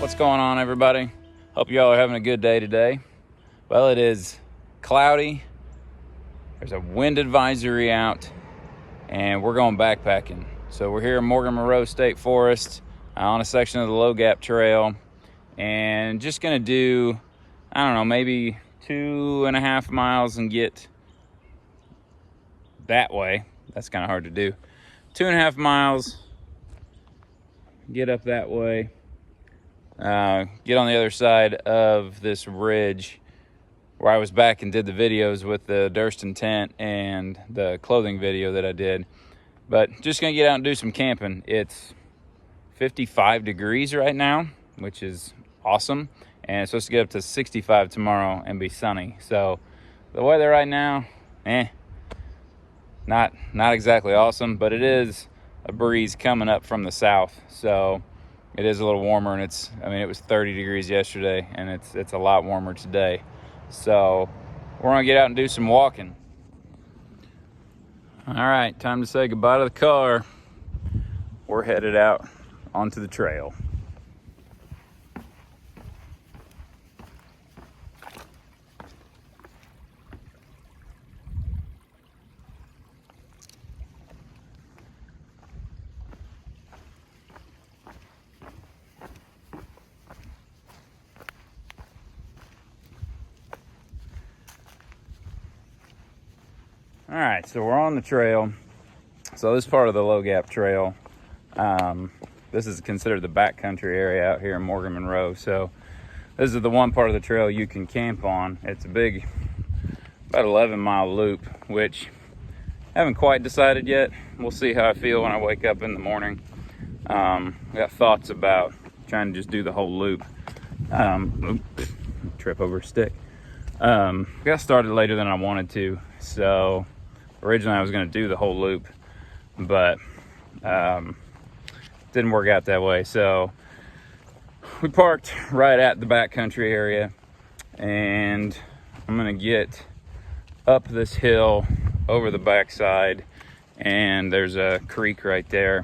What's going on, everybody? Hope you all are having a good day today. Well, it is cloudy. There's a wind advisory out, and we're going backpacking. So we're here in Morgan Monroe State Forest on a section of the Low Gap Trail, and just gonna do, I don't know, maybe 2.5 miles and get that way. That's kind of hard to do. 2.5 miles, get up that way, get on the other side of this ridge where I was back and did the videos with the Durston tent and the clothing video that I did. But just gonna get out and do some camping. It's 55 degrees right now, which is awesome, and it's supposed to get up to 65 tomorrow and be sunny. So the weather right now, not exactly awesome, but it is a breeze coming up from the south, so it is a little warmer. And it was 30 degrees yesterday, and it's a lot warmer today. So we're gonna get out and do some walking. All right, time to say goodbye to the car. We're headed out onto the trail. All right, so we're on the trail. So this part of the Low Gap Trail, this is considered the backcountry area out here in Morgan Monroe. So this is the one part of the trail you can camp on. It's a big, about 11-mile loop, which I haven't quite decided yet. We'll see how I feel when I wake up in the morning. I got thoughts about trying to just do the whole loop. Trip over a stick. Got started later than I wanted to, so originally I was going to do the whole loop, but didn't work out that way. So we parked right at the backcountry area, and I'm going to get up this hill over the backside, and there's a creek right there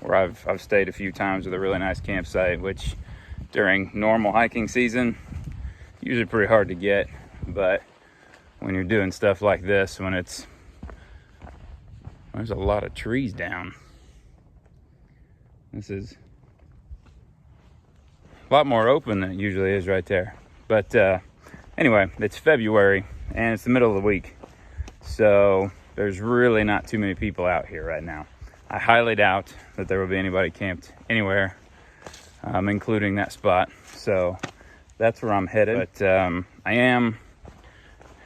where I've stayed a few times with a really nice campsite, which during normal hiking season usually pretty hard to get, but when you're doing stuff like this, when there's a lot of trees down. This is a lot more open than it usually is right there. But anyway, it's February and it's the middle of the week, so there's really not too many people out here right now. I highly doubt that there will be anybody camped anywhere, including that spot. So that's where I'm headed. But I am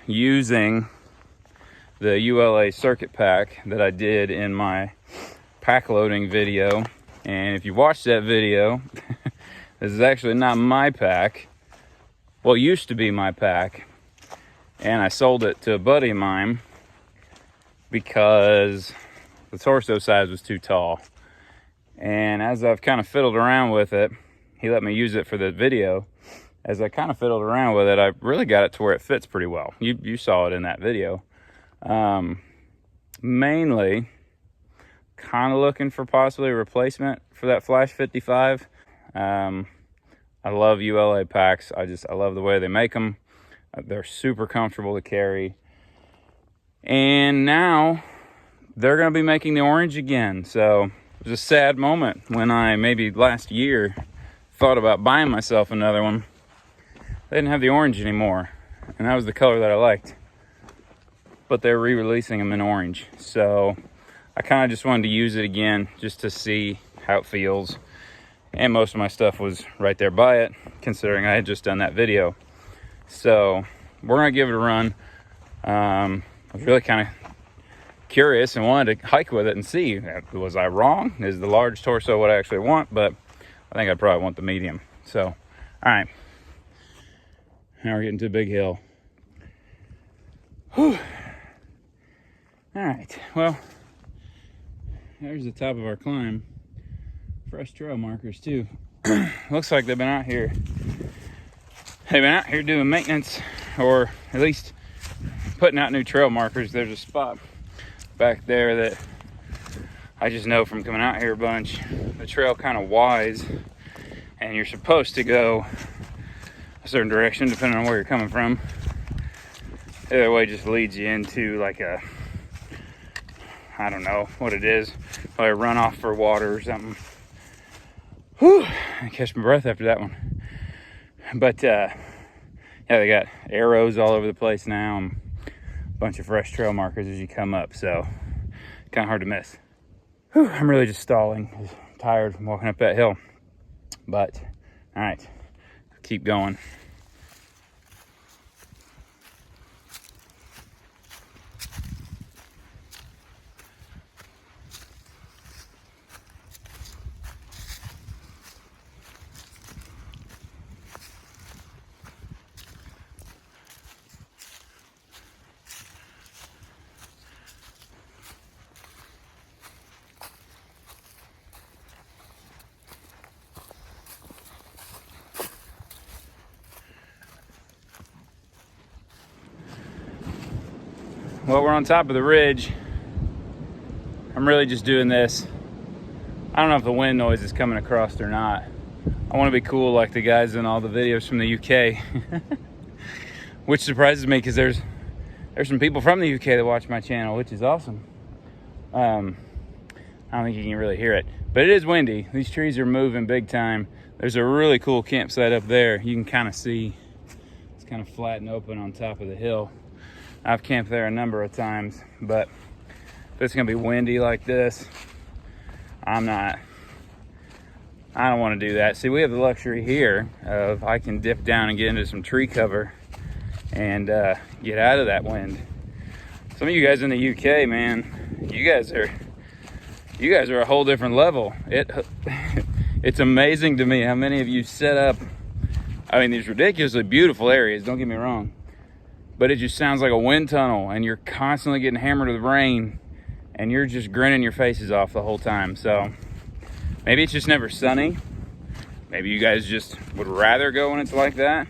using the ULA circuit pack that I did in my pack loading video. And if you watch that video, this is actually not my pack. Well, it used to be my pack, and I sold it to a buddy of mine because the torso size was too tall. And as I've kind of fiddled around with it, he let me use it for the video. As I kind of fiddled around with it, I really got it to where it fits pretty well. You saw it in that video. Mainly kind of looking for possibly a replacement for that Flash 55. I love ULA packs. I love the way they make them. They're super comfortable to carry. And now they're going to be making the orange again. So it was a sad moment when I, maybe last year, thought about buying myself another one. They didn't have the orange anymore, and that was the color that I liked. But they're re-releasing them in orange. So I kind of just wanted to use it again just to see how it feels. And most of my stuff was right there by it, considering I had just done that video. So we're gonna give it a run. I was really kind of curious and wanted to hike with it and see, was I wrong? Is the large torso what I actually want? But I think I probably want the medium. So, all right. Now we're getting to a big hill. Whew. All right, well, there's the top of our climb. Fresh trail markers too. Looks like they've been out here. They've been out here doing maintenance, or at least putting out new trail markers. There's a spot back there that I just know from coming out here a bunch. The trail kind of wise, and you're supposed to go a certain direction depending on where you're coming from. The other way just leads you into like a, I don't know what it is, probably a runoff for water or something. Whew, I catch my breath after that one. But yeah, they got arrows all over the place now and a bunch of fresh trail markers as you come up, so kind of hard to miss. Whew, I'm really just stalling. I'm tired from walking up that hill. But all right, keep going. Well, we're on top of the ridge. I'm really just doing this. I don't know if the wind noise is coming across or not. I want to be cool like the guys in all the videos from the UK. Which surprises me because there's some people from the UK that watch my channel, which is awesome. I don't think you can really hear it, but it is windy. These trees are moving big time. There's a really cool campsite up there. You can kind of see it's kind of flat and open on top of the hill. I've camped there a number of times, but if it's gonna be windy like this, I don't want to do that. See, we have the luxury here of I can dip down and get into some tree cover and get out of that wind. Some of you guys in the UK, man, you guys are a whole different level. It's amazing to me how many of you set up, I mean, these ridiculously beautiful areas, don't get me wrong, but it just sounds like a wind tunnel and you're constantly getting hammered with rain and you're just grinning your faces off the whole time. So maybe it's just never sunny. Maybe you guys just would rather go when it's like that.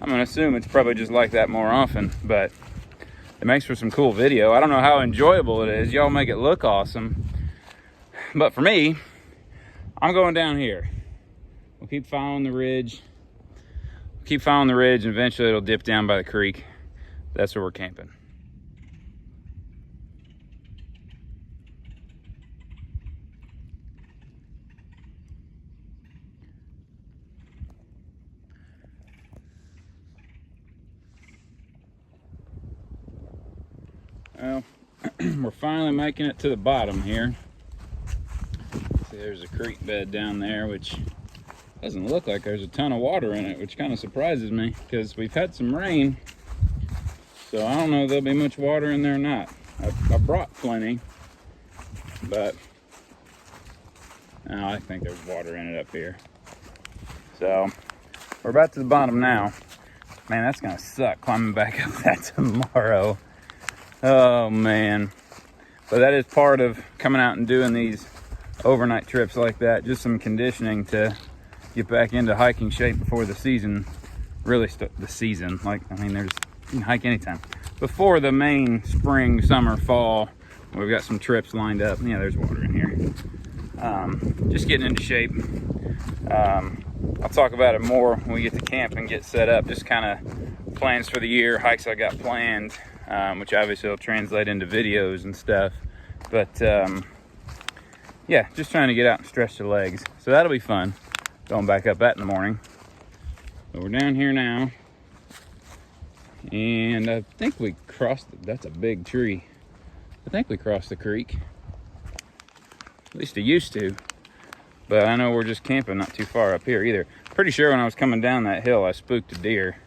I'm gonna assume it's probably just like that more often, but it makes for some cool video. I don't know how enjoyable it is. Y'all make it look awesome. But for me, I'm going down here. We'll keep following the ridge. Keep following the ridge and eventually it'll dip down by the creek. That's where we're camping. Well, we're finally making it to the bottom here. See, there's a creek bed down there, which doesn't look like there's a ton of water in it, which kind of surprises me because we've had some rain. So I don't know if there'll be much water in there or not. I brought plenty, but no, I think there's water in it up here. So we're about to the bottom now. Man, that's gonna suck climbing back up that tomorrow. Oh man. But that is part of coming out and doing these overnight trips like that. Just some conditioning to get back into hiking shape before the season really the season. Like, I mean, you can hike anytime. Before the main spring, summer, fall, we've got some trips lined up. Yeah, there's water in here. Just getting into shape. I'll talk about it more when we get to camp and get set up. Just kind of plans for the year, hikes I got planned, which obviously will translate into videos and stuff. But yeah, just trying to get out and stretch the legs. So that'll be fun, going back up that in the morning. But we're down here now. And I think we crossed, that's a big tree. I think we crossed the creek. At least it used to. But I know we're just camping not too far up here either. Pretty sure when I was coming down that hill, I spooked a deer.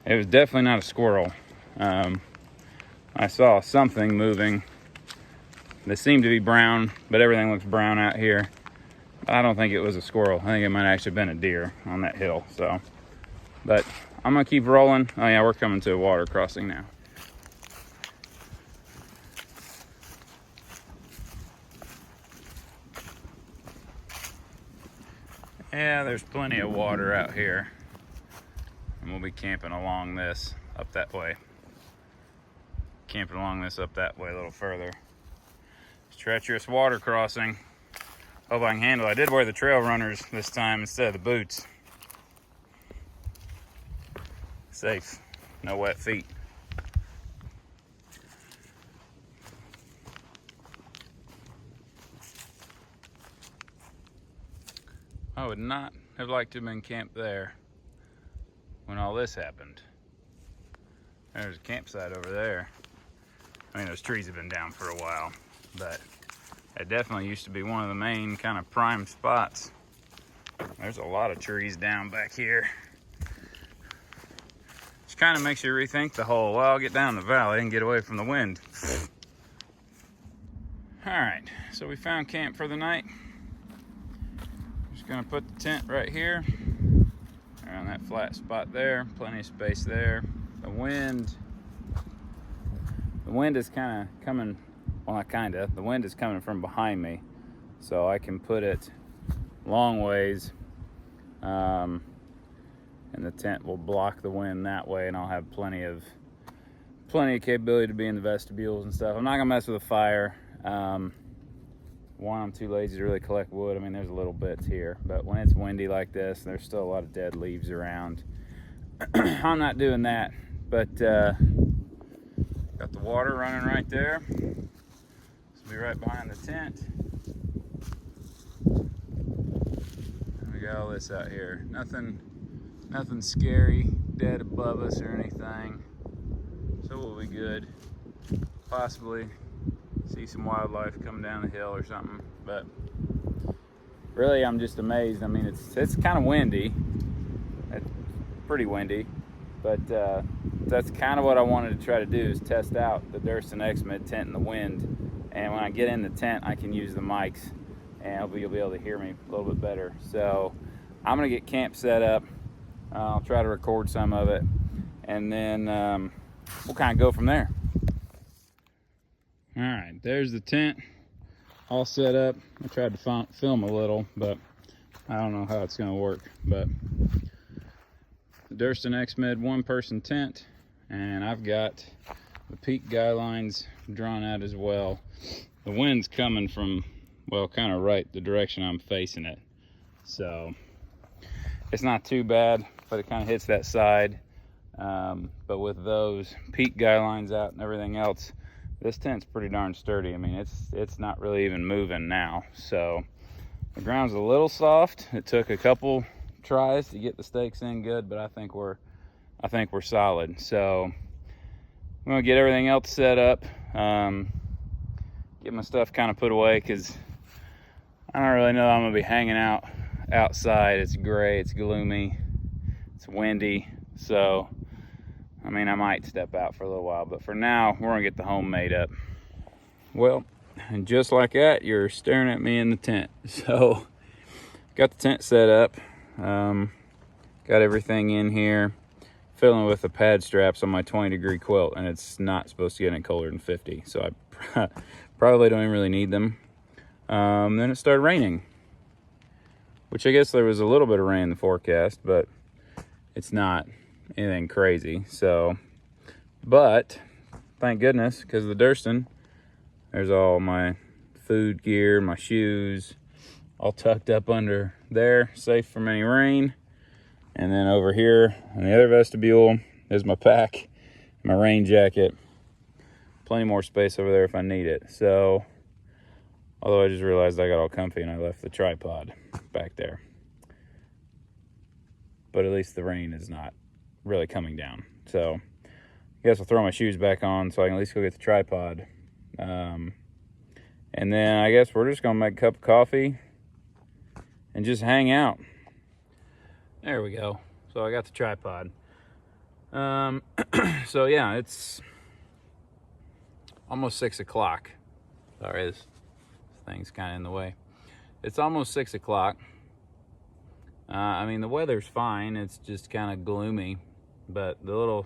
It was definitely not a squirrel. I saw something moving. They seemed to be brown, but everything looks brown out here. I don't think it was a squirrel. I think it might have actually been a deer on that hill. So, but I'm gonna keep rolling. Oh yeah, we're coming to a water crossing now. Yeah, there's plenty of water out here. And we'll be camping along this up that way. Camping along this up that way a little further. It's treacherous water crossing. Hope I can handle it. I did wear the trail runners this time instead of the boots. Safe, no wet feet. I would not have liked to have been camped there when all this happened. There's a campsite over there. I mean, those trees have been down for a while, but it definitely used to be one of the main kind of prime spots. There's a lot of trees down back here. Which kind of makes you rethink the whole, well, I'll get down the valley and get away from the wind. All right, so we found camp for the night. Just gonna put the tent right here, around that flat spot there, plenty of space there. The wind is kind of coming, well, not kind of, the wind is coming from behind me, so I can put it long ways, and the tent will block the wind that way, and I'll have plenty of capability to be in the vestibules and stuff. I'm not gonna mess with the fire. One, I'm too lazy to really collect wood. I mean, there's little bits here, but when it's windy like this, there's still a lot of dead leaves around. I'm not doing that, but got the water running right there. This will be right behind the tent. And we got all this out here. Nothing scary dead above us or anything, so we'll be good. Possibly see some wildlife coming down the hill or something, but really I'm just amazed. I mean, it's kind of windy. It's pretty windy, but that's kind of what I wanted to try to do, is test out the Durston X-Mid tent in the wind. And when I get in the tent, I can use the mics, and you'll be able to hear me a little bit better. So I'm gonna get camp set up. I'll try to record some of it, and then we'll kind of go from there. All right, there's the tent all set up. I tried to film a little, but I don't know how it's gonna work. But the Durston X-Mid one-person tent, and I've got the peak guy lines drawn out as well. The wind's coming from, well, kind of right the direction I'm facing it, so it's not too bad, but it kind of hits that side. But with those peak guy lines out and everything else, this tent's pretty darn sturdy. I mean, it's not really even moving now. So the ground's a little soft. It took a couple tries to get the stakes in good, but I think we're solid. So I'm gonna get everything else set up, get my stuff kind of put away, because I don't really know I'm gonna be hanging out outside. It's gray, it's gloomy, it's windy, so I mean, I might step out for a little while, but for now, we're gonna get the home made up. Well, and just like that, you're staring at me in the tent. So, got the tent set up, got everything in here, filling with the pad straps on my 20-degree quilt, and it's not supposed to get any colder than 50, so I probably don't even really need them. Then it started raining, which I guess there was a little bit of rain in the forecast, but it's not anything crazy. So, but thank goodness, because of the Durston, there's all my food gear, my shoes, all tucked up under there, safe from any rain. And then over here in the other vestibule is my pack, my rain jacket. Plenty more space over there if I need it. So, although I just realized I got all comfy and I left the tripod back there. But at least the rain is not really coming down. So I guess I'll throw my shoes back on so I can at least go get the tripod. And then I guess we're just gonna make a cup of coffee and just hang out. There we go. So I got the tripod. So yeah, it's almost 6 o'clock. Sorry, this thing's kind of in the way. It's almost 6 o'clock. I mean, the weather's fine. It's just kind of gloomy, but the little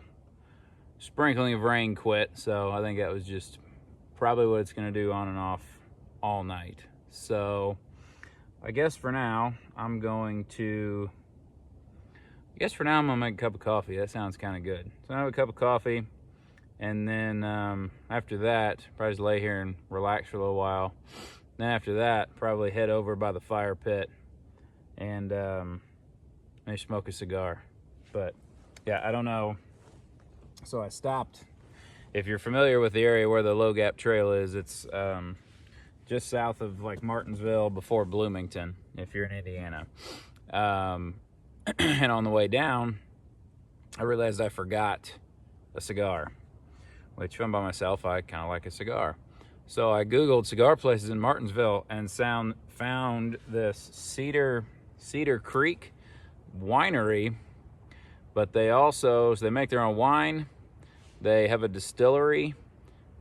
sprinkling of rain quit, so I think that was just probably what it's going to do on and off all night. So I guess for now I'm going to make a cup of coffee. That sounds kind of good. So I have a cup of coffee, and then after that, probably just lay here and relax for a little while. Then after that, probably head over by the fire pit and maybe smoke a cigar. But yeah, I don't know. So I stopped. If you're familiar with the area where the Low Gap Trail is, it's just south of like Martinsville before Bloomington, if you're in Indiana. And on the way down, I realized I forgot a cigar, which when I'm by myself, I kind of like a cigar. So I Googled cigar places in Martinsville and found this Cedar Creek winery, but they make their own wine. They have a distillery.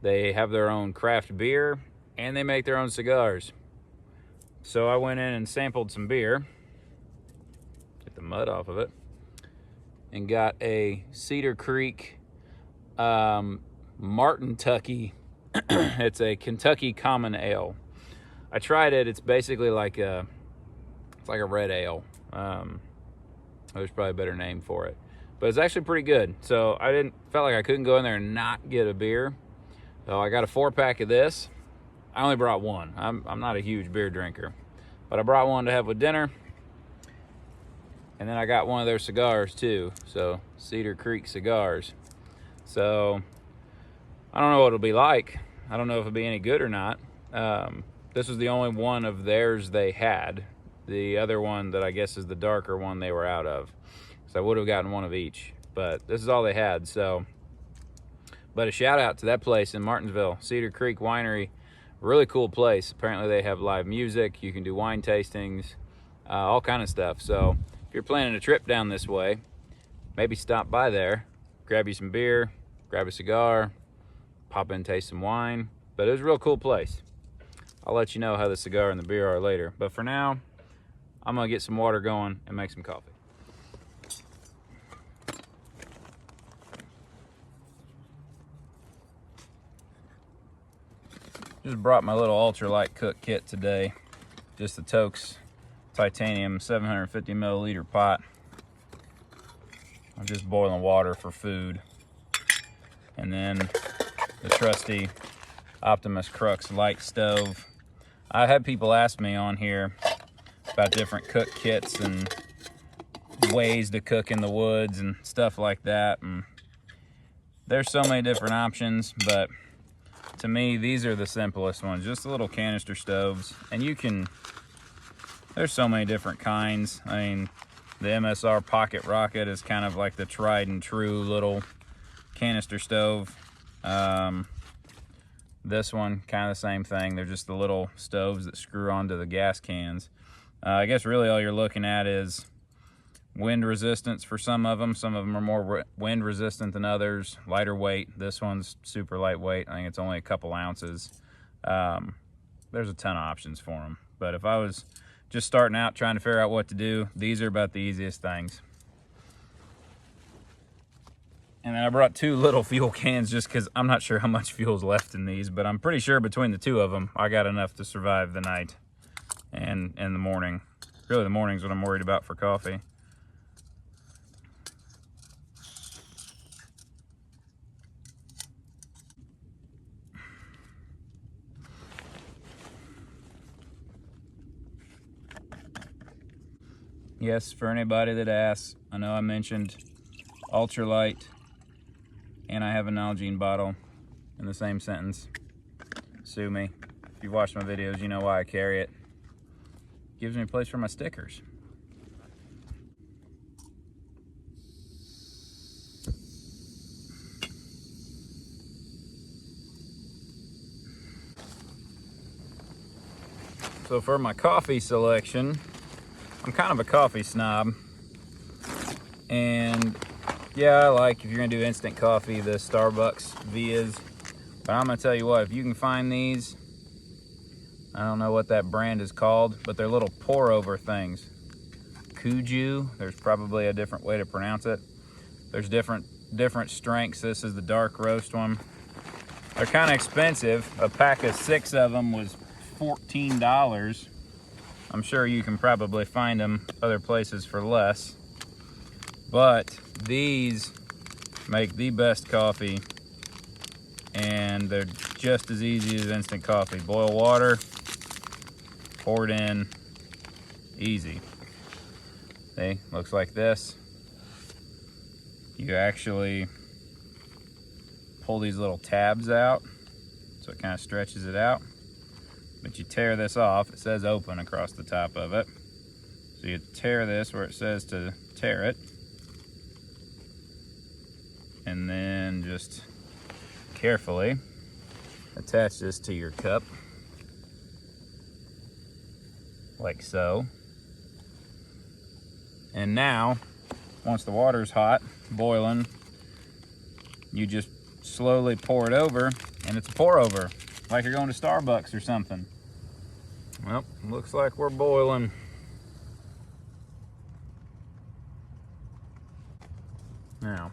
They have their own craft beer, and they make their own cigars. So I went in and sampled some beer, get the mud off of it, and got a Cedar Creek Martin Tucky. It's a Kentucky Common Ale. I tried it. It's basically like a red ale. There's probably a better name for it, but it's actually pretty good. So I felt like I couldn't go in there and not get a beer. So I got a 4-pack of this. I only brought one. I'm not a huge beer drinker, but I brought one to have with dinner. And then I got one of their cigars too. So Cedar Creek cigars. So I don't know what it'll be like. I don't know if it'll be any good or not. This was the only one of theirs they had. The other one that I guess is the darker one they were out of. So I would have gotten one of each, but this is all they had. So, but a shout out to that place in Martinsville, Cedar Creek Winery. Really cool place. Apparently they have live music. You can do wine tastings, all kind of stuff. So if you're planning a trip down this way, maybe stop by there, grab you some beer, grab a cigar, pop in and taste some wine. But it was a real cool place. I'll let you know how the cigar and the beer are later. But for now, I'm gonna get some water going and make some coffee. Just brought my little ultralight cook kit today. Just the Tokes titanium 750 milliliter pot. I'm just boiling water for food. And then the trusty Optimus Crux light stove. I had people ask me on here about different cook kits and ways to cook in the woods and stuff like that. And there's so many different options, but to me, these are the simplest ones, just the little canister stoves. And there's so many different kinds. I mean, the MSR Pocket Rocket is kind of like the tried and true little canister stove. This one, kind of the same thing. They're just the little stoves that screw onto the gas cans. I guess really all you're looking at is wind resistance for some of them. Some of them are more wind resistant than others, lighter weight. This one's super lightweight. I think it's only a couple ounces. There's a ton of options for them. But if I was just starting out trying to figure out what to do, these are about the easiest things. And then I brought 2 little fuel cans just because I'm not sure how much fuel's left in these, but I'm pretty sure between the 2 of them, I got enough to survive the night and in the morning. Really, the morning's what I'm worried about for coffee. Yes, for anybody that asks, I know I mentioned ultralight and I have a Nalgene bottle in the same sentence. Sue me. If you've watched my videos, you know why I carry it. Gives me a place for my stickers. So for my coffee selection, I'm kind of a coffee snob. And yeah, I like, if you're gonna do instant coffee, the Starbucks Vias. But I'm gonna tell you what, if you can find these, I don't know what that brand is called, but they're little pour over things. Kuju, there's probably a different way to pronounce it. There's different strengths. This is the dark roast one. They're kind of expensive. A pack of 6 of them was $14. I'm sure you can probably find them other places for less. But these make the best coffee, and they're just as easy as instant coffee. Boil water, pour it in easy. See, looks like this. You actually pull these little tabs out, so it kind of stretches it out. But you tear this off. It says open across the top of it. So you tear this where it says to tear it. And then just carefully attach this to your cup. Like so. And now, once the water's hot, boiling, you just slowly pour it over, and it's a pour over, like you're going to Starbucks or something. Well, looks like we're boiling. Now,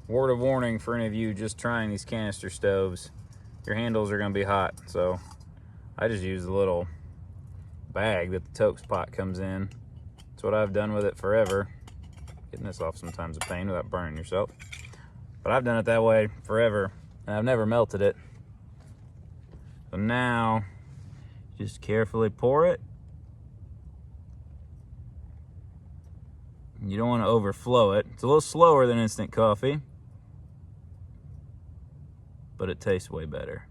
word of warning for any of you just trying these canister stoves, your handles are going to be hot. So I just use the little bag that the toast pot comes in. That's what I've done with it forever. Getting this off sometimes a pain without burning yourself. But I've done it that way forever, and I've never melted it. So now, just carefully pour it. You don't want to overflow it. It's a little slower than instant coffee, but it tastes way better.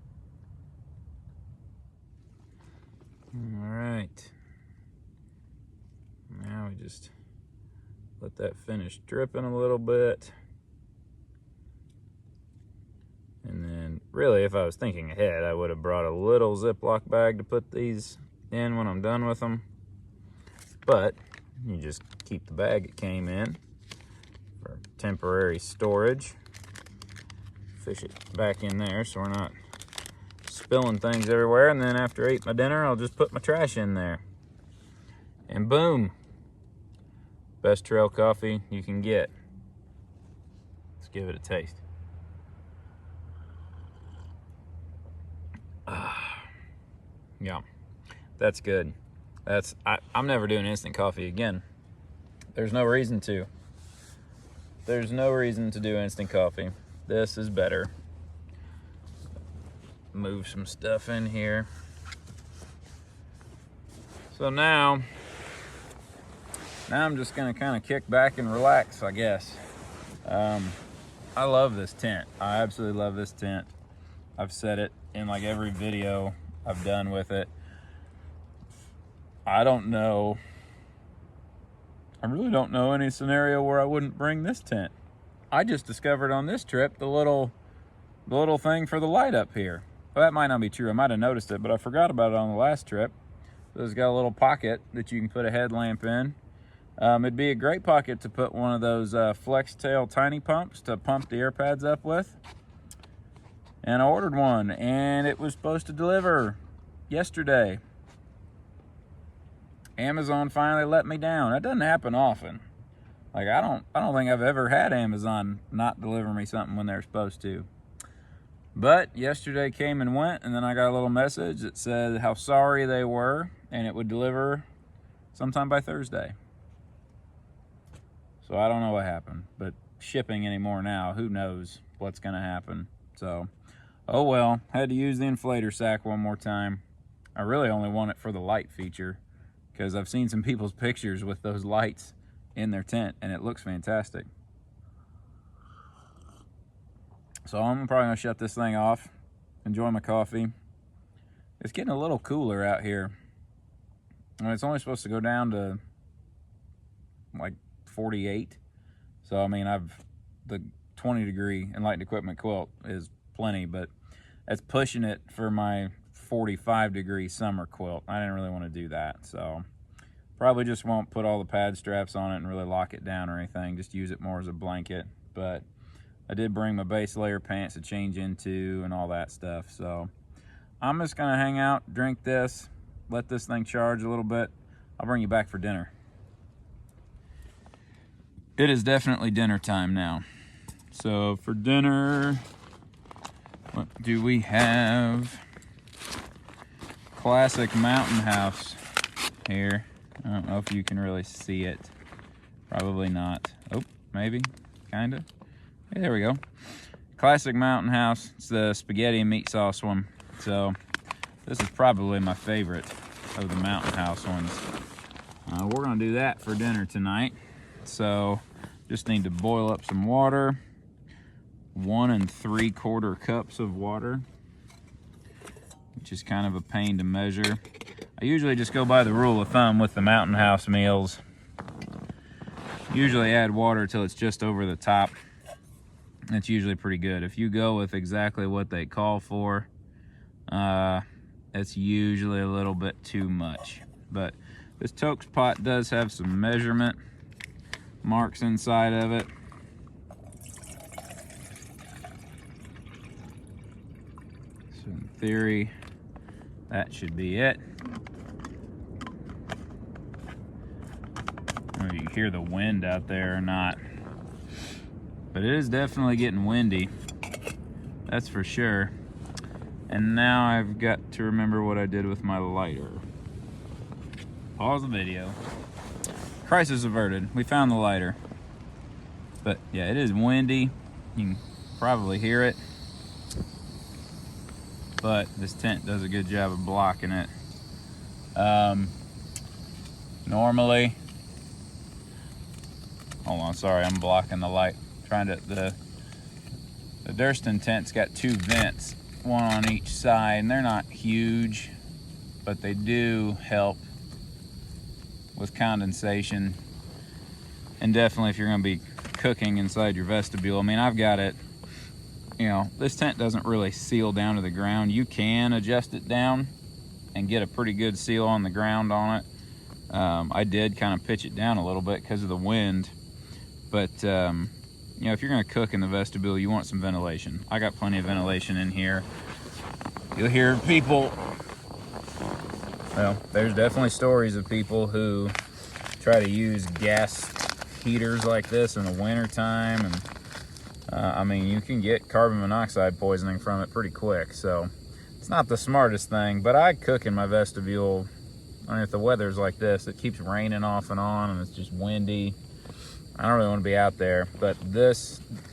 All right. Now we just let that finish dripping a little bit. And then, really, if I was thinking ahead, I would have brought a little Ziploc bag to put these in when I'm done with them. But you just keep the bag it came in for temporary storage. Fish it back in there so we're not spilling things everywhere. And then after I eat my dinner, I'll just put my trash in there. And boom, best trail coffee you can get. Let's give it a taste. Yeah, that's good. I'm never doing instant coffee again. There's no reason to. There's no reason to do instant coffee. This is better. Move some stuff in here. So now I'm just gonna kind of kick back and relax, I guess. I love this tent. I absolutely love this tent. I've said it in like every video I've done with it. I really don't know any scenario where I wouldn't bring this tent. I just discovered on this trip the little thing for the light up here. Well, that might not be true. I might have noticed it, but I forgot about it on the last trip. So it's got a little pocket that you can put a headlamp in. It'd be a great pocket to put one of those flex tail tiny pumps to pump the air pads up with. And I ordered one, and it was supposed to deliver yesterday. Amazon finally let me down. That doesn't happen often. Like I don't think I've ever had Amazon not deliver me something when they're supposed to. But yesterday came and went, and then I got a little message that said how sorry they were, and it would deliver sometime by Thursday. So I don't know what happened, but shipping anymore now, who knows what's gonna happen. So, oh well, had to use the inflator sack one more time. I really only want it for the light feature, because I've seen some people's pictures with those lights in their tent, and it looks fantastic. So I'm probably gonna shut this thing off, enjoy my coffee. It's getting a little cooler out here. I mean, it's only supposed to go down to like 48. So I mean, the 20-degree Enlightened Equipment quilt is plenty, but that's pushing it for my 45-degree summer quilt. I didn't really want to do that, so probably just won't put all the pad straps on it and really lock it down or anything. Just use it more as a blanket. But I did bring my base layer pants to change into and all that stuff. So I'm just gonna hang out, drink this, let this thing charge a little bit. I'll bring you back for dinner. It is definitely dinner time now. So for dinner, what do we have? Classic Mountain House here. I don't know if you can really see it. Probably not. Oh, maybe, kinda. Hey, there we go. Classic Mountain House. It's the spaghetti and meat sauce one. So This is probably my favorite of the Mountain House ones. We're gonna do that for dinner tonight. So just need to boil up some water, 1 3/4 cups of water, which is kind of a pain to measure. I usually just go by the rule of thumb with the Mountain House meals. Usually add water till it's just over the top. That's usually pretty good. If you go with exactly what they call for, it's usually a little bit too much. But this Tokes pot does have some measurement marks inside of it. So in theory, that should be it. I don't know if you can hear the wind out there or not, but it is definitely getting windy, that's for sure. And now I've got to remember what I did with my lighter. Pause the video. Crisis averted. We found the lighter. But yeah, it is windy. You can probably hear it. But this tent does a good job of blocking it. Normally, hold on, sorry, I'm blocking the light. The Durston tent's got 2 vents, 1 on each side, and they're not huge, but they do help with condensation. And definitely if you're gonna be cooking inside your vestibule. I mean, I've got it, you know, this tent doesn't really seal down to the ground. You can adjust it down and get a pretty good seal on the ground on it. I did kind of pitch it down a little bit because of the wind, but you know, if you're gonna cook in the vestibule, you want some ventilation. I got plenty of ventilation in here. You'll hear people, well, there's definitely stories of people who try to use gas heaters like this in the winter time, and I mean, you can get carbon monoxide poisoning from it pretty quick, so it's not the smartest thing. But I cook in my vestibule. I mean, if the weather's like this, it keeps raining off and on, and it's just windy, I don't really want to be out there. But the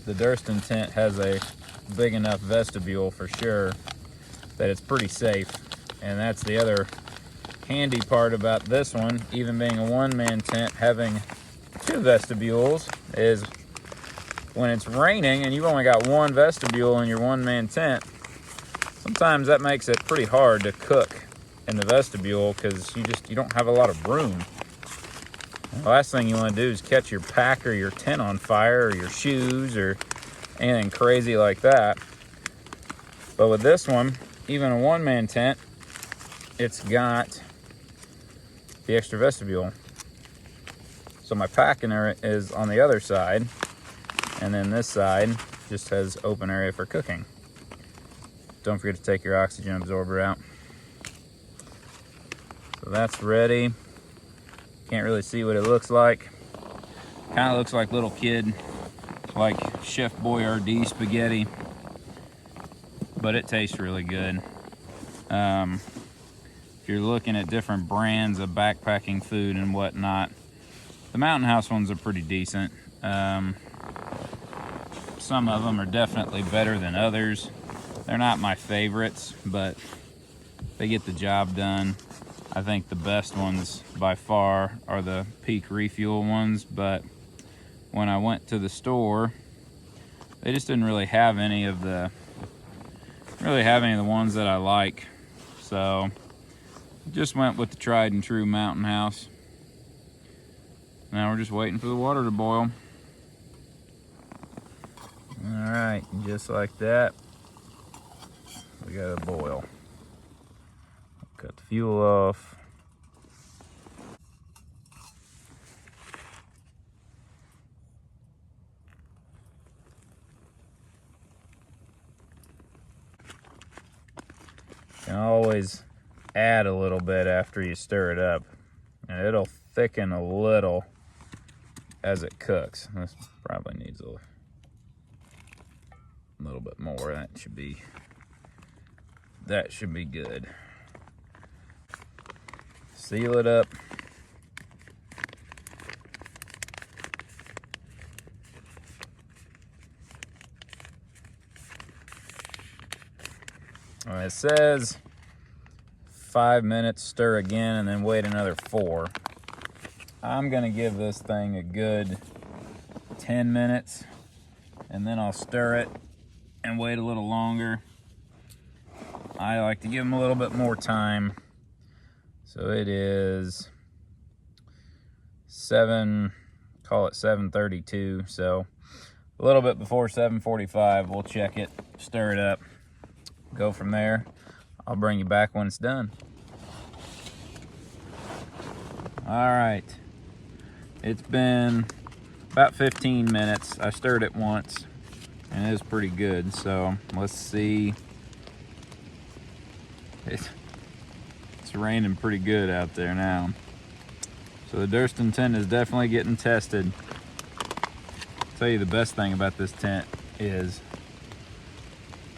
Durston tent has a big enough vestibule for sure that it's pretty safe. And that's the other handy part about this one, even being a one-man tent, having 2 vestibules, is when it's raining and you've only got 1 vestibule in your one-man tent, sometimes that makes it pretty hard to cook in the vestibule because you don't have a lot of room. The last thing you want to do is catch your pack or your tent on fire, or your shoes, or anything crazy like that. But with this one, even a one-man tent, it's got the extra vestibule. So my pack in there is on the other side, and then this side just has open area for cooking. Don't forget to take your oxygen absorber out. So that's ready. Can't really see what it looks like. Kind of looks like little kid, like Chef Boyardee spaghetti, but it tastes really good. If you're looking at different brands of backpacking food and whatnot, the Mountain House ones are pretty decent. Some of them are definitely better than others. They're not my favorites, but they get the job done. I think the best ones by far are the Peak Refuel ones, but when I went to the store, they just didn't really have any of the ones that I like. So just went with the tried and true Mountain House. Now we're just waiting for the water to boil. All right, just like that, we got to boil. Cut the fuel off. You can always add a little bit after you stir it up, and it'll thicken a little as it cooks. This probably needs a little bit more. That should be good. Seal it up. It says 5 minutes, stir again, and then wait another 4. I'm gonna give this thing a good 10 minutes, and then I'll stir it and wait a little longer. I like to give them a little bit more time. So it is call it 7:32, so a little bit before 7:45. We'll check it, stir it up, go from there. I'll bring you back when it's done. All right, it's been about 15 minutes. I stirred it once, and it is pretty good. So let's see. It's raining pretty good out there now. So the Durston tent is definitely getting tested. I'll tell you the best thing about this tent is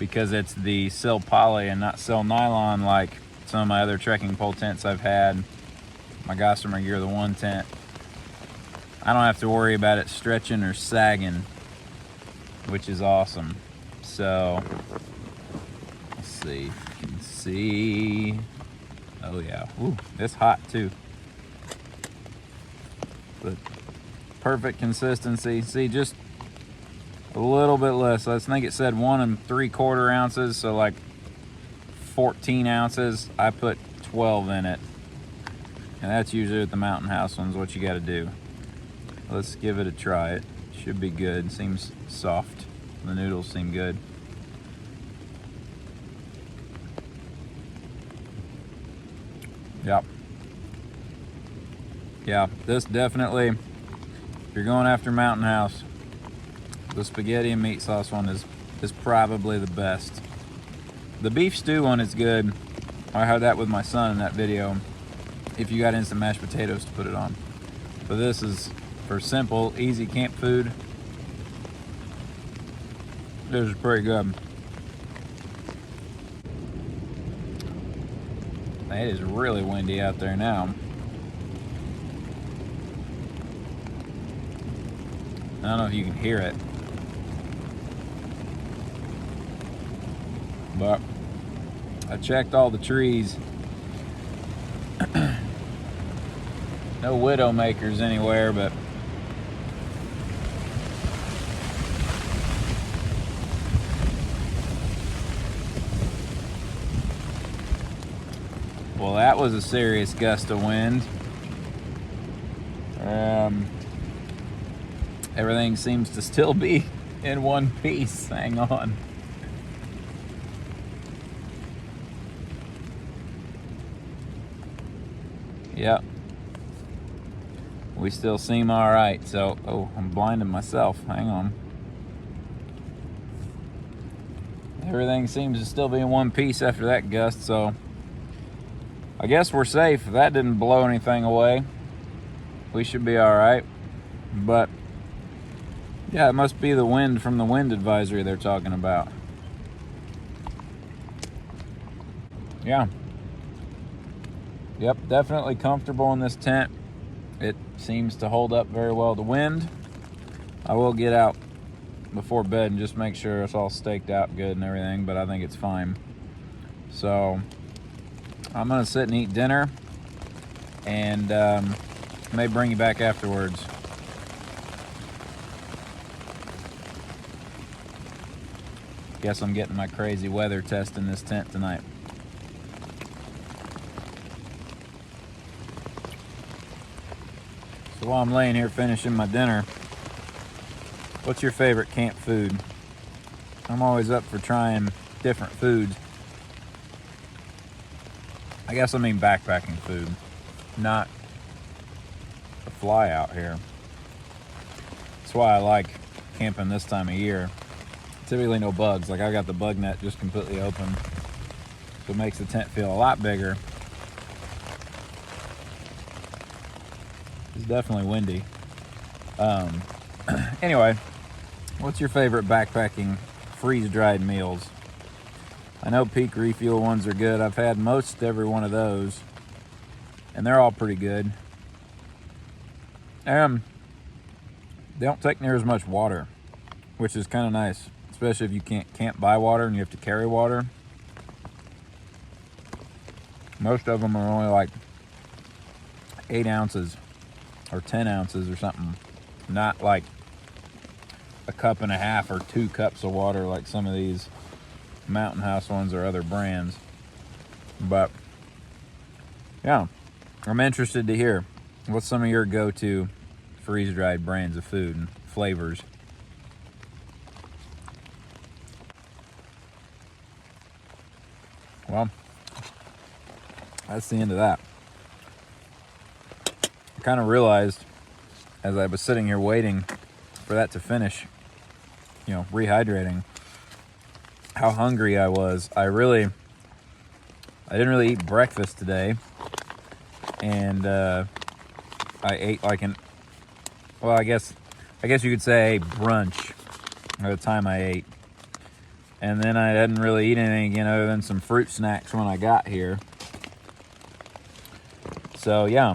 because it's the sil poly and not sil nylon like some of my other trekking pole tents I've had, my Gossamer Gear the One tent, I don't have to worry about it stretching or sagging, which is awesome. So let's see if you can see. Oh yeah, ooh, it's hot too. But perfect consistency. See, just a little bit less. I think it said 1 3/4 ounces, so like 14 ounces. I put 12 in it, and that's usually with the Mountain House ones what you got to do. Let's give it a try. It should be good. Seems soft. The noodles seem good. Yep. Yeah, this definitely, if you're going after Mountain House, the spaghetti and meat sauce one is probably the best. The beef stew one is good. I had that with my son in that video, if you got instant mashed potatoes to put it on. But this is for simple, easy camp food. This is pretty good. It is really windy out there now. I don't know if you can hear it, but I checked all the trees. No widow makers anywhere, but well, that was a serious gust of wind. Everything seems to still be in one piece. Hang on. Yep. We still seem all right. So, oh, I'm blinding myself. Hang on. Everything seems to still be in one piece after that gust, so I guess we're safe. If that didn't blow anything away, we should be all right. But yeah, it must be the wind from the wind advisory they're talking about. Yeah. Yep, definitely comfortable in this tent. It seems to hold up very well to wind. I will get out before bed and just make sure it's all staked out good and everything, but I think it's fine. So I'm gonna sit and eat dinner, and may bring you back afterwards. Guess I'm getting my crazy weather test in this tent tonight. So while I'm laying here finishing my dinner, what's your favorite camp food? I'm always up for trying different foods. I guess I mean backpacking food, not the fly out here. That's why I like camping this time of year. Typically no bugs. Like I got the bug net just completely open, so it makes the tent feel a lot bigger. It's definitely windy. Anyway, what's your favorite backpacking freeze-dried meals? I know Peak Refuel ones are good. I've had most every one of those, and they're all pretty good. They don't take near as much water, which is kind of nice, especially if you can't buy water and you have to carry water. Most of them are only like 8 ounces or 10 ounces or something. Not like a cup and a half or 2 cups of water like some of these Mountain House ones or other brands. But yeah, I'm interested to hear what's some of your go-to freeze-dried brands of food and flavors. Well, that's the end of that. I kind of realized as I was sitting here waiting for that to finish, rehydrating, how hungry I was. I didn't really eat breakfast today, and I ate like I guess you could say brunch by the time I ate. And then I didn't really eat anything again other than some fruit snacks when I got here. So yeah,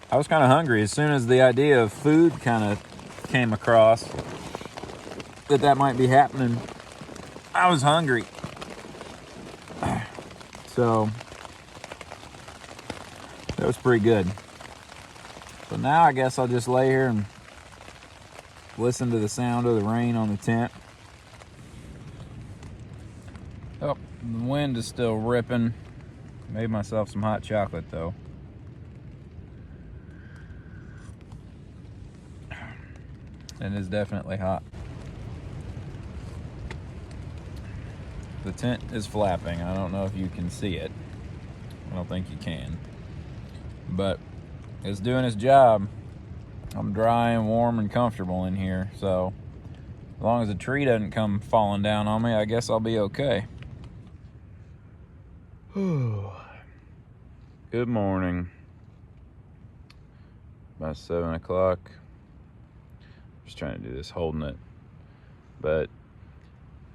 I was kind of hungry. As soon as the idea of food kind of came across that might be happening, I was hungry. So that was pretty good. So now I guess I'll just lay here and listen to the sound of the rain on the tent. Oh, the wind is still ripping. Made myself some hot chocolate though. And it's definitely hot. The tent is flapping. I don't know if you can see it. I don't think you can. But it's doing its job. I'm dry and warm and comfortable in here. So as long as the tree doesn't come falling down on me, I guess I'll be okay. Good morning. About 7 o'clock. Just trying to do this holding it. But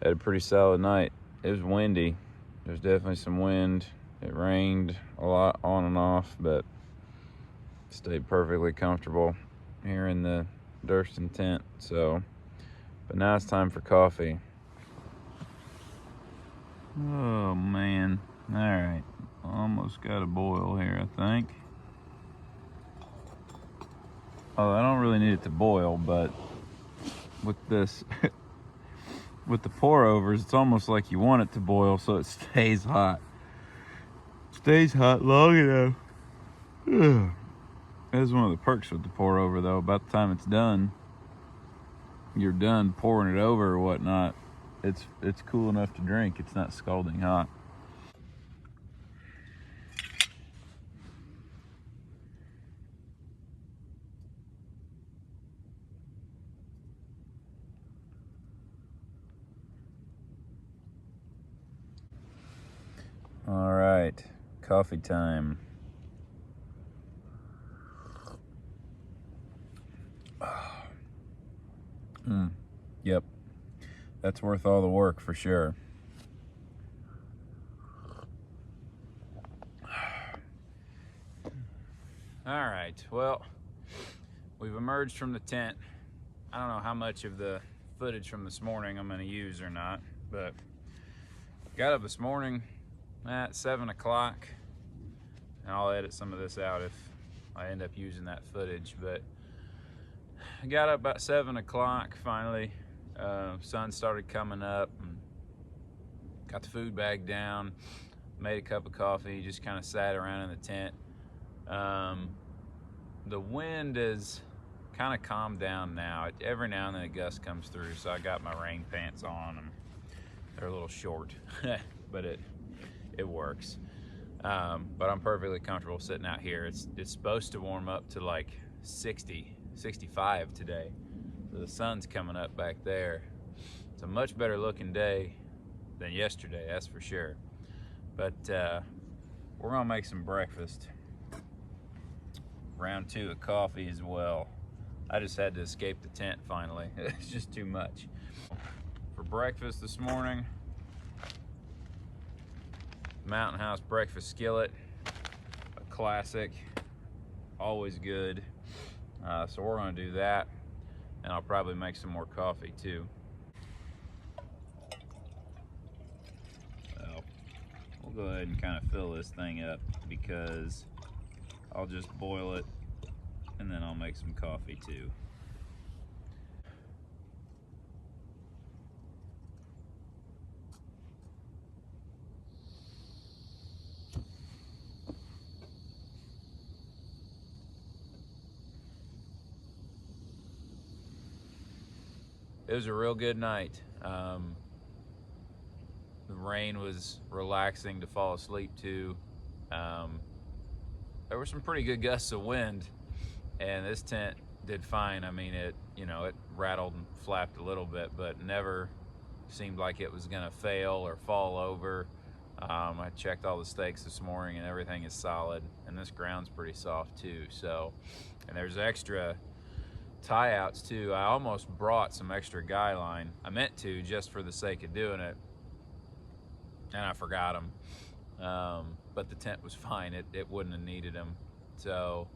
had a pretty solid night. It was windy. There's definitely some wind. It rained a lot on and off, but stayed perfectly comfortable here in the Durston tent. But now it's time for coffee. Oh man. All right. Almost got a boil here, I think. Oh, I don't really need it to boil, but with this, with the pour overs, it's almost like you want it to boil so it stays hot. Stays hot long enough. That's one of the perks with the pour over though. About the time it's done, you're done pouring it over or whatnot, it's cool enough to drink. It's not scalding hot. All right, coffee time. Yep, that's worth all the work for sure. All right, well, we've emerged from the tent. I don't know how much of the footage from this morning I'm gonna use or not, but got up this morning at 7 o'clock, and I'll edit some of this out if I end up using that footage, but I got up about 7 o'clock finally. Sun started coming up, and got the food bag down, made a cup of coffee, just kind of sat around in the tent. The wind is kind of calmed down now. Every now and then a gust comes through, so I got my rain pants on, and they're a little short, but it works. But I'm perfectly comfortable sitting out here. It's supposed to warm up to like 60, 65 today. So the sun's coming up back there. It's a much better looking day than yesterday, that's for sure. But we're gonna make some breakfast. Round 2 of coffee as well. I just had to escape the tent finally. It's just too much. For breakfast this morning, Mountain House breakfast skillet, a classic, always good. So we're gonna do that, and I'll probably make some more coffee too. So we'll go ahead and kind of fill this thing up because I'll just boil it and then I'll make some coffee too. It was a real good night. The rain was relaxing to fall asleep to. There were some pretty good gusts of wind, and this tent did fine. I mean, it rattled and flapped a little bit, but never seemed like it was gonna fail or fall over. I checked all the stakes this morning and everything is solid, and this ground's pretty soft too. So, and there's extra tie outs too. I almost brought some extra guy line. I meant to, just for the sake of doing it, and I forgot them. But the tent was fine. It wouldn't have needed them. So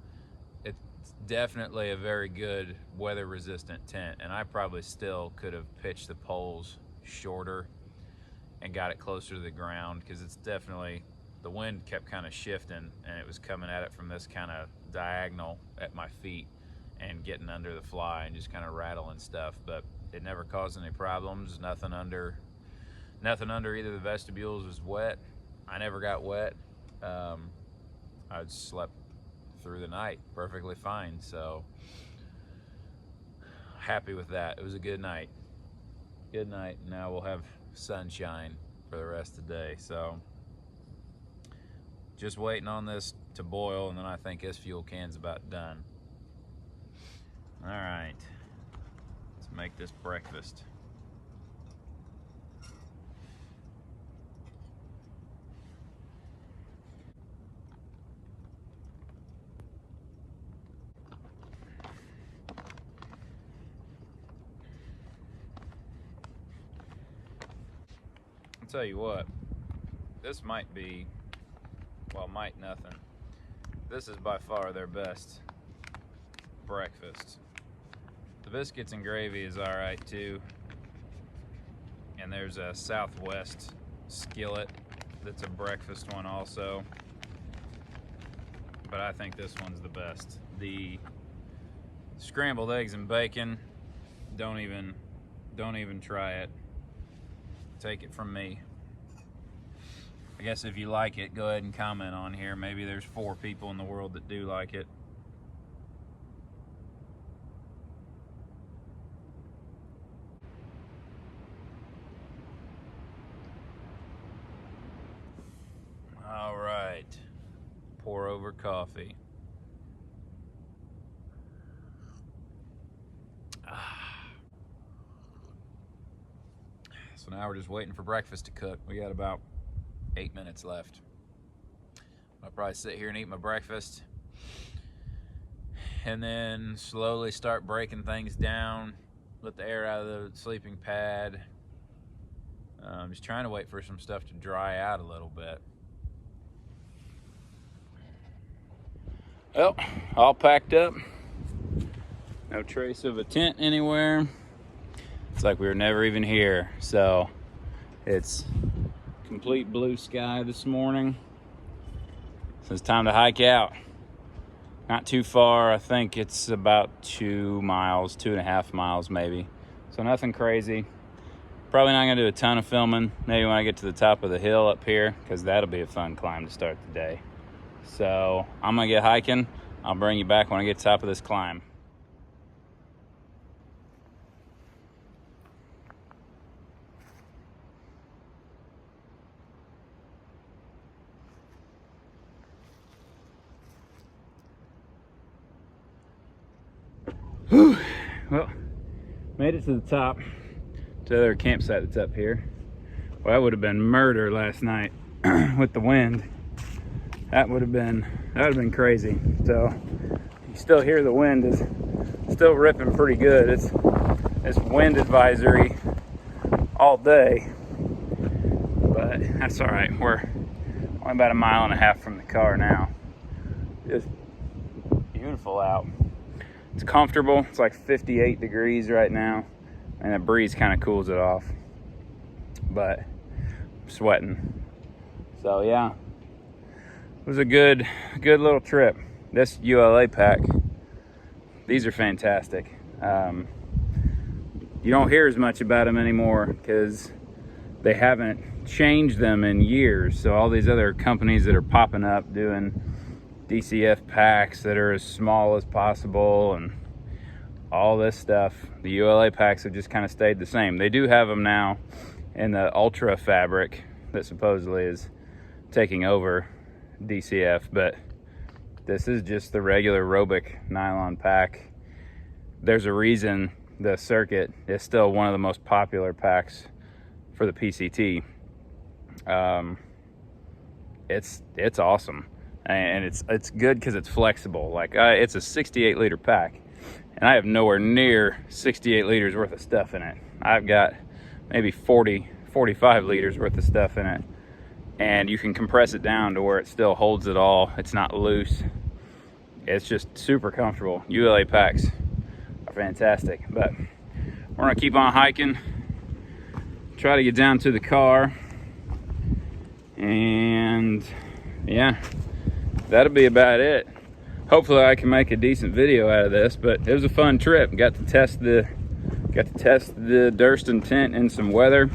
it's definitely a very good weather resistant tent, and I probably still could have pitched the poles shorter and got it closer to the ground, because it's definitely, the wind kept kind of shifting and it was coming at it from this kind of diagonal at my feet and getting under the fly and just kind of rattling stuff. But it never caused any problems. Nothing under either the vestibules was wet. I never got wet. I slept through the night perfectly fine. So happy with that. It was a good night. Good night. Now we'll have sunshine for the rest of the day. So just waiting on this to boil, and then I think this fuel can's about done. All right, let's make this breakfast. I'll tell you what, this might be, well, might nothing. This is by far their best breakfast. The biscuits and gravy is all right too. And there's a Southwest skillet that's a breakfast one also. But I think this one's the best. The scrambled eggs and bacon, don't even try it. Take it from me. I guess if you like it, go ahead and comment on here. Maybe there's 4 people in the world that do like it. All right, pour over coffee. So now we're just waiting for breakfast to cook. We got about 8 minutes left. I'll probably sit here and eat my breakfast and then slowly start breaking things down, let the air out of the sleeping pad. I'm just trying to wait for some stuff to dry out a little bit. Well, all packed up. No trace of a tent anywhere. It's like we were never even here. So it's complete blue sky this morning. So it's time to hike out. Not too far. I think it's about 2 miles, 2.5 miles maybe. So nothing crazy. Probably not gonna do a ton of filming. Maybe when I get to the top of the hill up here, because that'll be a fun climb to start the day. So I'm gonna get hiking. I'll bring you back when I get to the top of this climb. Whew. Well, made it to the top, to the other campsite that's up here. Well, that would have been murder last night with the wind. That would have been crazy. So you still hear the wind is still ripping pretty good. It's wind advisory all day, but that's all right. We're only about 1.5 miles from the car now. It's beautiful out. It's comfortable. It's like 58 degrees right now, and the breeze kind of cools it off. But I'm sweating So yeah, it was a good little trip. This ULA pack, these are fantastic. You don't hear as much about them anymore because they haven't changed them in years. So all these other companies that are popping up doing DCF packs that are as small as possible and all this stuff, the ULA packs have just kind of stayed the same. They do have them now in the ultra fabric that supposedly is taking over DCF, but this is just the regular Robic nylon pack. There's a reason the Circuit is still one of the most popular packs for the PCT. It's awesome, and it's good because it's flexible. Like it's a 68 liter pack, and I have nowhere near 68 liters worth of stuff in it. I've got maybe 45 liters worth of stuff in it, and you can compress it down to where it still holds it all. It's not loose. It's just super comfortable. ULA packs are fantastic. But we're gonna keep on hiking, try to get down to the car, and yeah, that'll be about it. Hopefully I can make a decent video out of this, but it was a fun trip. Got to test the Durston tent in some weather.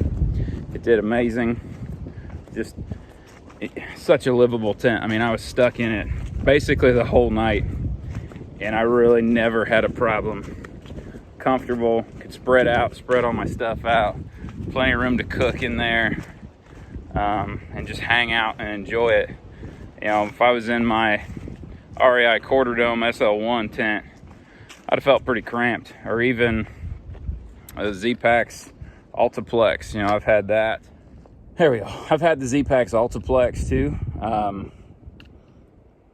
It did amazing. Just such a livable tent. I mean, I was stuck in it basically the whole night, and I really never had a problem. Comfortable, could spread all my stuff out, plenty of room to cook in there, and just hang out and enjoy it. You know, if I was in my REI Quarter Dome SL1 tent, I'd have felt pretty cramped. Or even the Z-Packs Altiplex, you know, I've had that. There we go. I've had the Z-Packs Altiplex too.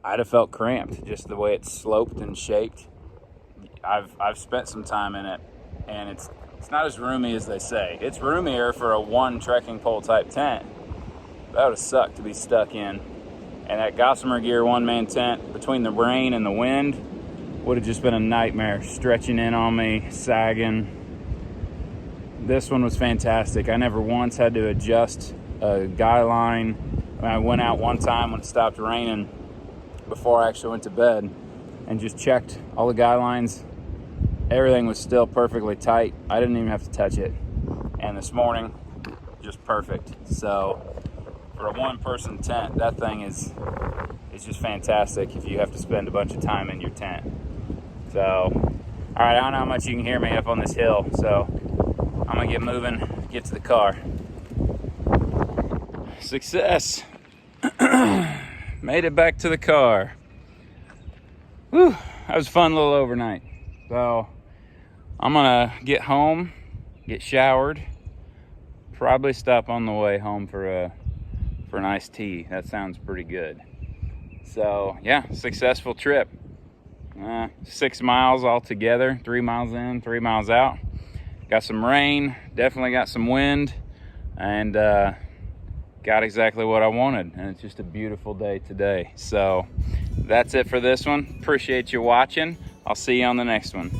I'd have felt cramped, just the way it's sloped and shaped. I've spent some time in it, and it's not as roomy as they say. It's roomier for a one trekking pole type tent. That would have sucked to be stuck in. And that Gossamer Gear one-man tent, between the rain and the wind, would have just been a nightmare, stretching in on me, sagging. This one was fantastic. I never once had to adjust a guy line. I went out one time when it stopped raining before I actually went to bed and just checked all the guy lines. Everything was still perfectly tight. I didn't even have to touch it. And this morning, just perfect. So for a one-person tent, that thing is just fantastic if you have to spend a bunch of time in your tent. So, all right, I don't know how much you can hear me up on this hill, so I'm gonna get moving, get to the car. Success. Made it back to the car. Whew, that was a fun little overnight. So I'm gonna get home, get showered, probably stop on the way home for an iced tea. That sounds pretty good. So yeah, successful trip. 6 miles altogether, 3 miles in, 3 miles out. Got some rain, definitely got some wind, and got exactly what I wanted. And it's just a beautiful day today. So that's it for this one. Appreciate you watching. I'll see you on the next one.